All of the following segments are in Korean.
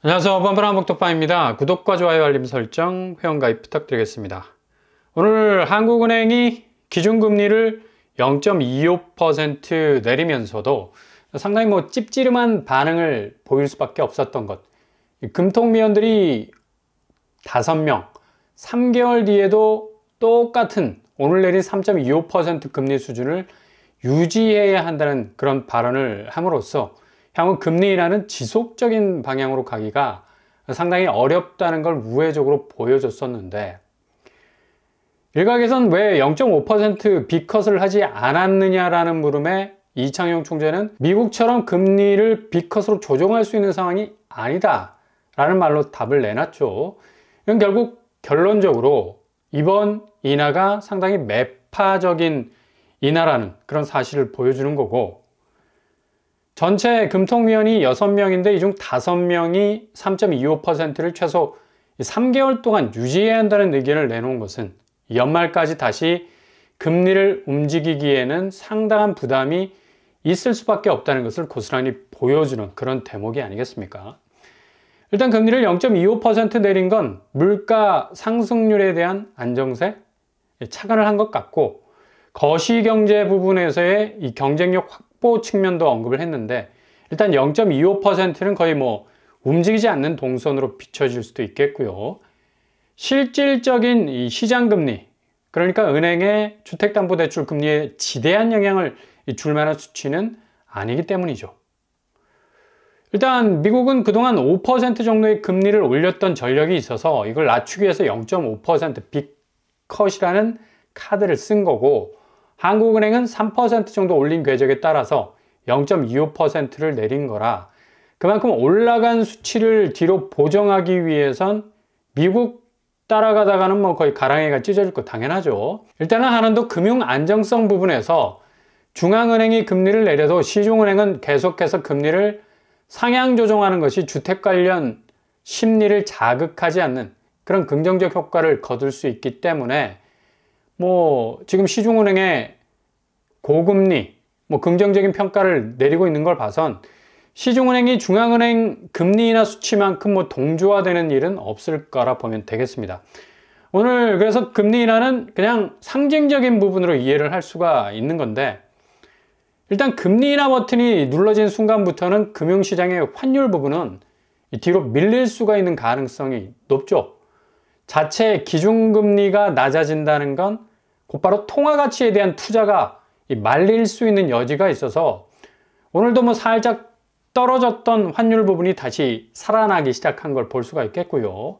안녕하세요. 번번한 복덕방입니다. 구독과 좋아요, 알림 설정, 회원가입 부탁드리겠습니다. 오늘 한국은행이 기준금리를 0.25% 내리면서도 상당히 찝찌름한 반응을 보일 수밖에 없었던 것. 금통위원들이 5명, 3개월 뒤에도 똑같은 오늘 내린 3.25% 금리 수준을 유지해야 한다는 그런 발언을 함으로써 향후 금리 인하는 지속적인 방향으로 가기가 상당히 어렵다는 걸 우회적으로 보여줬었는데, 일각에선 왜 0.5% B컷을 하지 않았느냐라는 물음에 이창용 총재는 미국처럼 금리를 B컷으로 조정할 수 있는 상황이 아니다 라는 말로 답을 내놨죠. 이건 결국 결론적으로 이번 인하가 상당히 매파적인 인하라는 그런 사실을 보여주는 거고, 전체 금통위원이 6명인데 이 중 5명이 3.25%를 최소 3개월 동안 유지해야 한다는 의견을 내놓은 것은 연말까지 다시 금리를 움직이기에는 상당한 부담이 있을 수밖에 없다는 것을 고스란히 보여주는 그런 대목이 아니겠습니까? 일단 금리를 0.25% 내린 건 물가 상승률에 대한 안정세, 착안을 한 것 같고, 거시경제 부분에서의 이 경쟁력 확보 측면도 언급을 했는데, 일단 0.25%는 거의 움직이지 않는 동선으로 비춰질 수도 있겠고요. 실질적인 이 시장금리, 그러니까 은행의 주택담보대출 금리에 지대한 영향을 줄 만한 수치는 아니기 때문이죠. 일단 미국은 그동안 5% 정도의 금리를 올렸던 전력이 있어서 이걸 낮추기 위해서 0.5% 빅컷이라는 카드를 쓴 거고, 한국은행은 3% 정도 올린 궤적에 따라서 0.25%를 내린 거라, 그만큼 올라간 수치를 뒤로 보정하기 위해선 미국 따라가다가는 거의 가랑이가 찢어질 거 당연하죠. 일단은 한원도 금융 안정성 부분에서 중앙은행이 금리를 내려도 시중은행은 계속해서 금리를 상향 조정하는 것이 주택 관련 심리를 자극하지 않는 그런 긍정적 효과를 거둘 수 있기 때문에 지금 시중은행의 고금리, 긍정적인 평가를 내리고 있는 걸 봐선 시중은행이 중앙은행 금리 인하 수치만큼 동조화되는 일은 없을 거라 보면 되겠습니다. 오늘 그래서 금리 인하는 그냥 상징적인 부분으로 이해를 할 수가 있는 건데, 일단 금리 인하 버튼이 눌러진 순간부터는 금융시장의 환율 부분은 뒤로 밀릴 수가 있는 가능성이 높죠. 자체 기준금리가 낮아진다는 건 곧바로 통화가치에 대한 투자가 말릴 수 있는 여지가 있어서 오늘도 살짝 떨어졌던 환율 부분이 다시 살아나기 시작한 걸 볼 수가 있겠고요.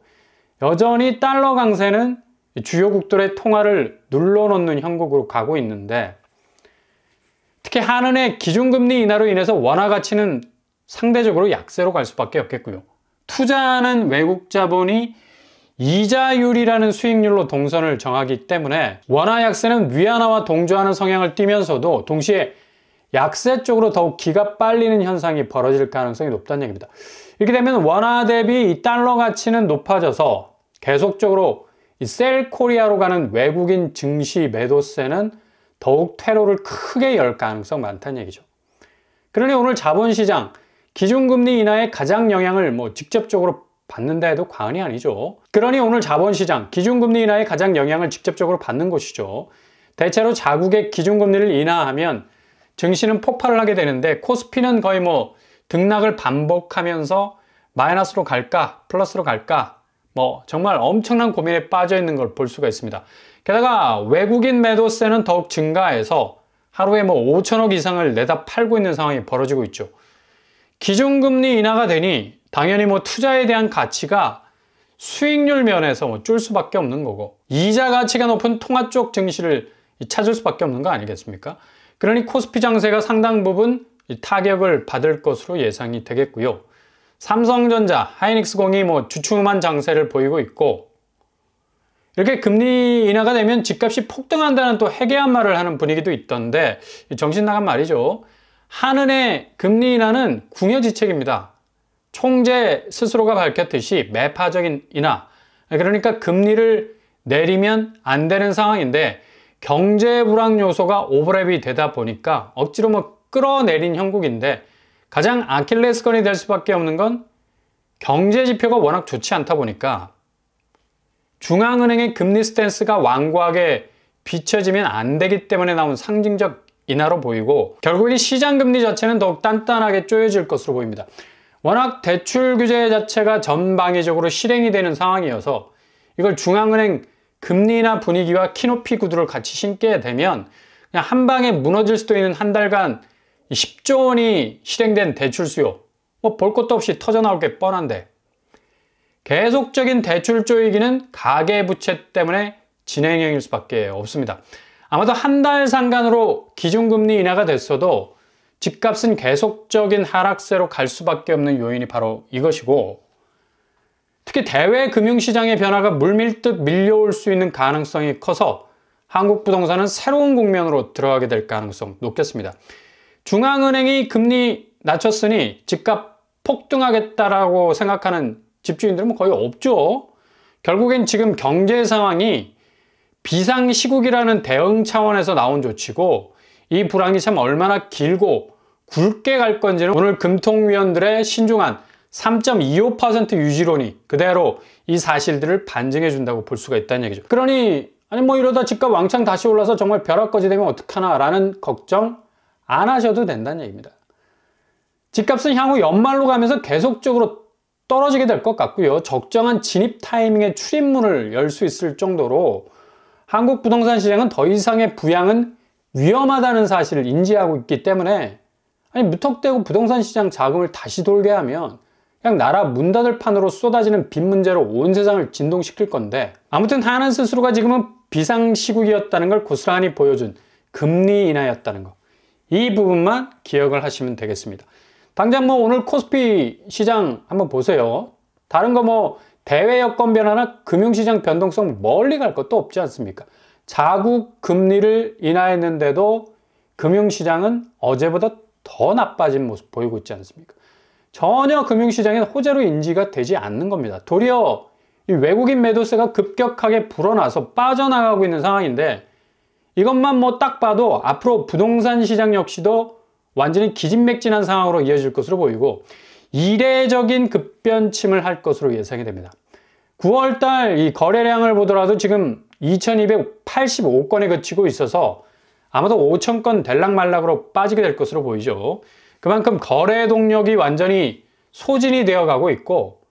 여전히 달러 강세는 주요국들의 통화를 눌러놓는 형국으로 가고 있는데, 특히 한은의 기준금리 인하로 인해서 원화 가치는 상대적으로 약세로 갈 수밖에 없겠고요. 투자하는 외국 자본이 이자율이라는 수익률로 동선을 정하기 때문에 원화 약세는 위안화와 동조하는 성향을 띠면서도 동시에 약세 쪽으로 더욱 기가 빨리는 현상이 벌어질 가능성이 높다는 얘기입니다. 이렇게 되면 원화 대비 이 달러 가치는 높아져서 계속적으로 이 셀 코리아로 가는 외국인 증시 매도세는 더욱 퇴로를 크게 열 가능성 많다는 얘기죠. 그러니 오늘 자본시장 기준금리 인하에 가장 영향을 직접적으로 받는다 해도 과언이 아니죠. 그러니 오늘 자본시장 기준금리 인하에 가장 영향을 직접적으로 받는 것이죠. 대체로 자국의 기준금리를 인하하면 증시는 폭발을 하게 되는데, 코스피는 거의 등락을 반복하면서 마이너스로 갈까 플러스로 갈까 정말 엄청난 고민에 빠져 있는 걸 볼 수가 있습니다. 게다가 외국인 매도세는 더욱 증가해서 하루에 5천억 이상을 내다 팔고 있는 상황이 벌어지고 있죠. 기준금리 인하가 되니 당연히 투자에 대한 가치가 수익률 면에서 줄 수밖에 없는 거고, 이자 가치가 높은 통화 쪽 증시를 찾을 수밖에 없는 거 아니겠습니까? 그러니 코스피 장세가 상당 부분 타격을 받을 것으로 예상이 되겠고요. 삼성전자, 하이닉스공이 주춤한 장세를 보이고 있고, 이렇게 금리 인하가 되면 집값이 폭등한다는 또 해괴한 말을 하는 분위기도 있던데, 정신 나간 말이죠. 한은의 금리 인하는 궁여지책입니다. 총재 스스로가 밝혔듯이 매파적인 인하, 그러니까 금리를 내리면 안 되는 상황인데 경제 불황 요소가 오버랩이 되다 보니까 억지로 끌어내린 형국인데, 가장 아킬레스건이 될 수밖에 없는 건 경제 지표가 워낙 좋지 않다 보니까 중앙은행의 금리 스탠스가 완고하게 비춰지면 안 되기 때문에 나온 상징적 인하로 보이고, 결국에 시장 금리 자체는 더욱 단단하게 쪼여질 것으로 보입니다. 워낙 대출 규제 자체가 전방위적으로 실행이 되는 상황이어서 이걸 중앙은행 금리 인하 분위기와 키높이 구두를 같이 신게 되면 그냥 한 방에 무너질 수도 있는 한 달간 10조 원이 실행된 대출 수요, 뭐 볼 것도 없이 터져 나올 게 뻔한데, 계속적인 대출 쪼이기는 가계부채 때문에 진행형일 수밖에 없습니다. 아마도 한 달 상간으로 기준금리 인하가 됐어도 집값은 계속적인 하락세로 갈 수밖에 없는 요인이 바로 이것이고, 특히 대외 금융시장의 변화가 물밀듯 밀려올 수 있는 가능성이 커서 한국 부동산은 새로운 국면으로 들어가게 될 가능성 높겠습니다. 중앙은행이 금리 낮췄으니 집값 폭등하겠다라고 생각하는 집주인들은 거의 없죠. 결국엔 지금 경제 상황이 비상시국이라는 대응 차원에서 나온 조치고, 이 불황이 참 얼마나 길고 굵게 갈 건지는 오늘 금통위원들의 신중한 3.25% 유지론이 그대로 이 사실들을 반증해 준다고 볼 수가 있다는 얘기죠. 그러니 뭐 이러다 집값 왕창 다시 올라서 정말 벼락거지 되면 어떡하나 라는 걱정 안 하셔도 된다는 얘기입니다. 집값은 향후 연말로 가면서 계속적으로 떨어지게 될 것 같고요. 적정한 진입 타이밍에 출입문을 열 수 있을 정도로 한국 부동산 시장은 더 이상의 부양은 위험하다는 사실을 인지하고 있기 때문에, 무턱대고 부동산 시장 자금을 다시 돌게 하면 그냥 나라 문 닫을 판으로 쏟아지는 빚 문제로 온 세상을 진동시킬 건데, 아무튼 하는 스스로가 지금은 비상시국이었다는 걸 고스란히 보여준 금리 인하였다는 거, 이 부분만 기억을 하시면 되겠습니다. 당장 뭐 오늘 코스피 시장 한번 보세요. 다른 거 뭐 대외 여건 변화나 금융시장 변동성 멀리 갈 것도 없지 않습니까? 자국 금리를 인하했는데도 금융시장은 어제보다 더 나빠진 모습 보이고 있지 않습니까? 전혀 금융시장엔 호재로 인지가 되지 않는 겁니다. 도리어 이 외국인 매도세가 급격하게 불어나서 빠져나가고 있는 상황인데, 이것만 뭐 딱 봐도 앞으로 부동산 시장 역시도 완전히 기진맥진한 상황으로 이어질 것으로 보이고, 이례적인 급변침을 할 것으로 예상이 됩니다. 9월달 이 거래량을 보더라도 지금 2285건에 그치고 있어서 아마도 5000건 될락말락으로 빠지게 될 것으로 보이죠. 그만큼 거래 동력이 완전히 소진이 되어 가고 있고,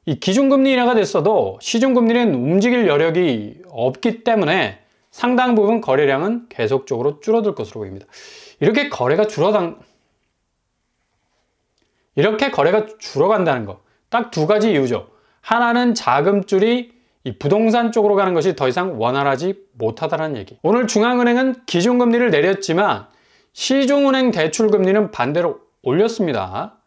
이 기준금리 인하가 됐어도 시중금리는 움직일 여력이 없기 때문에 상당 부분 거래량은 계속적으로 줄어들 것으로 보입니다. 이렇게 거래가 줄어간다는 거, 딱 두 가지 이유죠. 하나는 자금줄이 이 부동산 쪽으로 가는 것이 더 이상 원활하지 못하다는 얘기. 오늘 중앙은행은 기준금리를 내렸지만 시중은행 대출금리는 반대로 올렸습니다.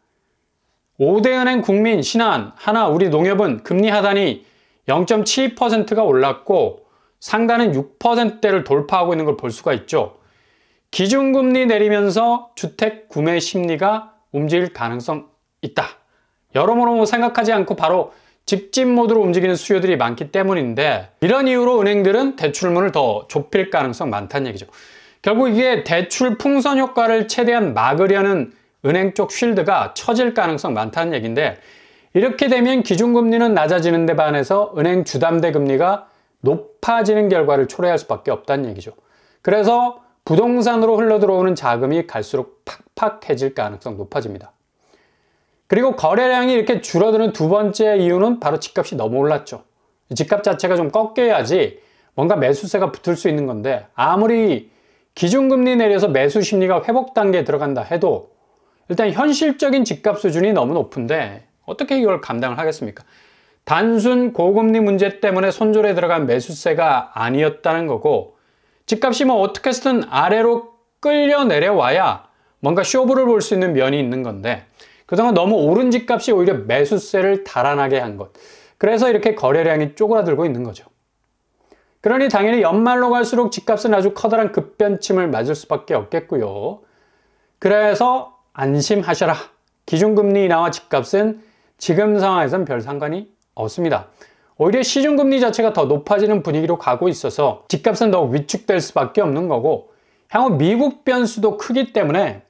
5대 은행 국민, 신한, 하나, 우리농협은 금리 하단이 0.72%가 올랐고 상단은 6%대를 돌파하고 있는 걸 볼 수가 있죠. 기준금리 내리면서 주택 구매 심리가 움직일 가능성 있다. 여러모로 생각하지 않고 바로 직진 모드로 움직이는 수요들이 많기 때문인데, 이런 이유로 은행들은 대출문을 더 좁힐 가능성 많다는 얘기죠. 결국 이게 대출 풍선 효과를 최대한 막으려는 은행 쪽 쉴드가 처질 가능성 많다는 얘기인데, 이렇게 되면 기준금리는 낮아지는 데 반해서 은행 주담대 금리가 높아지는 결과를 초래할 수밖에 없다는 얘기죠. 그래서 부동산으로 흘러들어오는 자금이 갈수록 팍팍해질 가능성 높아집니다. 그리고 거래량이 이렇게 줄어드는 두 번째 이유는 바로 집값이 너무 올랐죠. 집값 자체가 좀 꺾여야지 뭔가 매수세가 붙을 수 있는 건데, 아무리 기준금리 내려서 매수 심리가 회복 단계에 들어간다 해도 일단 현실적인 집값 수준이 너무 높은데 어떻게 이걸 감당을 하겠습니까? 단순 고금리 문제 때문에 손절에 들어간 매수세가 아니었다는 거고, 집값이 뭐 어떻게 해서든 아래로 끌려 내려와야 뭔가 쇼부를 볼 수 있는 면이 있는 건데, 그동안 너무 오른 집값이 오히려 매수세를 달아나게 한 것. 그래서 이렇게 거래량이 쪼그라들고 있는 거죠. 그러니 당연히 연말로 갈수록 집값은 아주 커다란 급변침을 맞을 수밖에 없겠고요. 그래서 안심하셔라. 기준금리 인하와 집값은 지금 상황에선 별 상관이 없습니다. 오히려 시중금리 자체가 더 높아지는 분위기로 가고 있어서 집값은 더욱 위축될 수밖에 없는 거고, 향후 미국 변수도 크기 때문에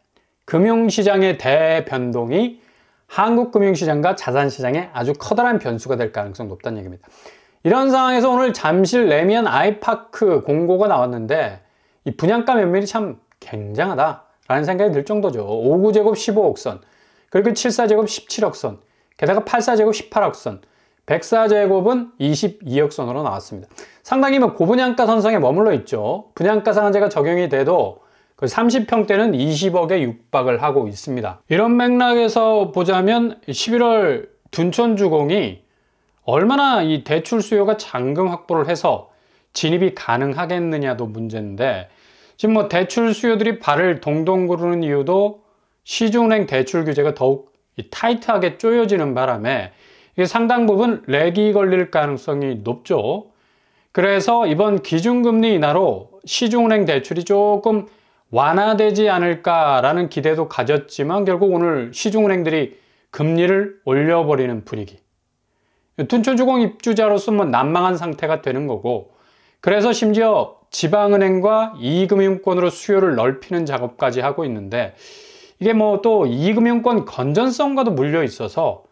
금융시장의 대변동이 한국 금융시장과 자산시장에 아주 커다란 변수가 될 가능성이 높다는 얘기입니다. 이런 상황에서 오늘 잠실 레미안 아이파크 공고가 나왔는데 이 분양가 면밀이 참 굉장하다라는 생각이 들 정도죠. 59제곱 15억 선, 그리고 74제곱 17억 선, 게다가 84제곱 18억 선, 104제곱은 22억 선으로 나왔습니다. 상당히 고분양가 선상에 머물러 있죠. 분양가 상한제가 적용이 돼도 30평대는 20억에 육박을 하고 있습니다. 이런 맥락에서 보자면 11월 둔촌주공이 얼마나 이 대출 수요가 잔금 확보를 해서 진입이 가능하겠느냐도 문제인데, 지금 대출 수요들이 발을 동동 구르는 이유도 시중은행 대출 규제가 더욱 타이트하게 쪼여지는 바람에 이게 상당 부분 렉이 걸릴 가능성이 높죠. 그래서 이번 기준금리 인하로 시중은행 대출이 조금 완화되지 않을까라는 기대도 가졌지만 결국 오늘 시중은행들이 금리를 올려버리는 분위기. 둔촌주공 입주자로서 난망한 상태가 되는 거고, 그래서 심지어 지방은행과 이금융권으로 수요를 넓히는 작업까지 하고 있는데, 이게 또 이금융권 건전성과도 물려 있어서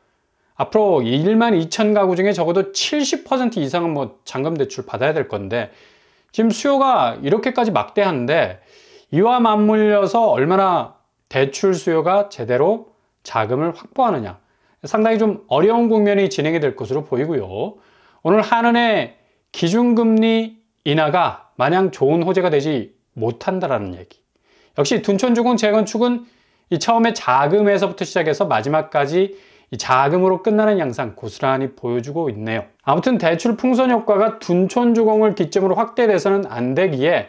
앞으로 1만 2천 가구 중에 적어도 70% 이상은 잔금 대출 받아야 될 건데, 지금 수요가 이렇게까지 막대한데 이와 맞물려서 얼마나 대출 수요가 제대로 자금을 확보하느냐, 상당히 좀 어려운 국면이 진행이 될 것으로 보이고요. 오늘 한은의 기준금리 인하가 마냥 좋은 호재가 되지 못한다라는 얘기. 역시 둔촌주공 재건축은 처음에 자금에서부터 시작해서 마지막까지 이 자금으로 끝나는 양상 고스란히 보여주고 있네요. 아무튼 대출 풍선 효과가 둔촌주공을 기점으로 확대돼서는 안 되기에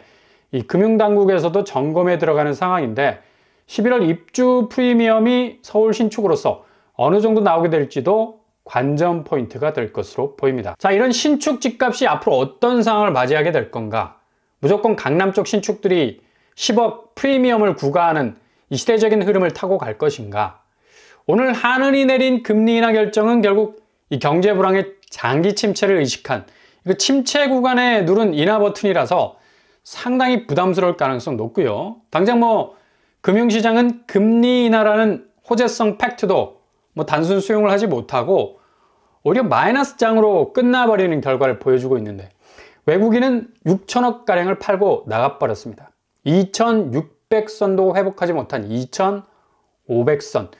이 금융당국에서도 점검에 들어가는 상황인데, 11월 입주 프리미엄이 서울 신축으로서 어느 정도 나오게 될지도 관전 포인트가 될 것으로 보입니다. 자, 이런 신축 집값이 앞으로 어떤 상황을 맞이하게 될 건가? 무조건 강남 쪽 신축들이 10억 프리미엄을 구가하는 이 시대적인 흐름을 타고 갈 것인가? 오늘 한은이 내린 금리 인하 결정은 결국 이 경제 불황의 장기 침체를 의식한 침체 구간에 누른 인하 버튼이라서 상당히 부담스러울 가능성 높고요. 당장 금융시장은 금리 인하라는 호재성 팩트도 단순 수용을 하지 못하고 오히려 마이너스 장으로 끝나버리는 결과를 보여주고 있는데, 외국인은 6천억 가량을 팔고 나가버렸습니다. 2,600선도 회복하지 못한 2,500선.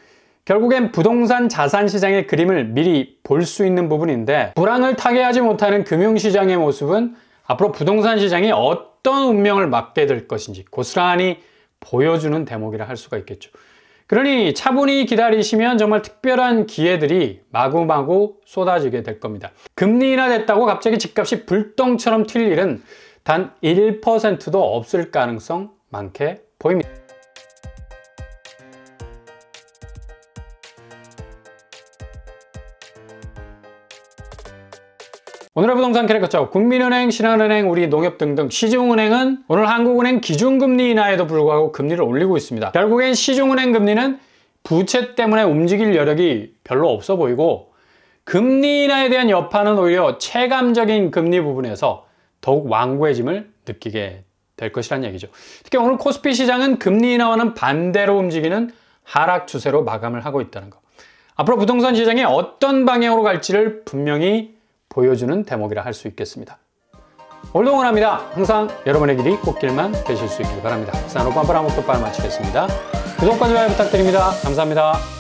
결국엔 부동산 자산시장의 그림을 미리 볼 수 있는 부분인데, 불황을 타개하지 못하는 금융시장의 모습은 앞으로 부동산 시장이 어떤 운명을 맞게 될 것인지 고스란히 보여주는 대목이라 할 수가 있겠죠. 그러니 차분히 기다리시면 정말 특별한 기회들이 마구마구 쏟아지게 될 겁니다. 금리 인하됐다고 갑자기 집값이 불똥처럼 튈 일은 단 1%도 없을 가능성 많게 보입니다. 오늘의 부동산 캐릭터죠. 국민은행, 신한은행, 우리 농협 등등 시중은행은 오늘 한국은행 기준금리 인하에도 불구하고 금리를 올리고 있습니다. 결국엔 시중은행 금리는 부채 때문에 움직일 여력이 별로 없어 보이고, 금리 인하에 대한 여파는 오히려 체감적인 금리 부분에서 더욱 완고해짐을 느끼게 될 것이란 얘기죠. 특히 오늘 코스피 시장은 금리 인하와는 반대로 움직이는 하락 추세로 마감을 하고 있다는 거. 앞으로 부동산 시장이 어떤 방향으로 갈지를 분명히 보여주는 대목이라 할 수 있겠습니다. 오늘도 응원합니다. 항상 여러분의 길이 꽃길만 되실 수 있길 바랍니다. 산업반바람 목도발 마치겠습니다. 구독과 좋아요 부탁드립니다. 감사합니다.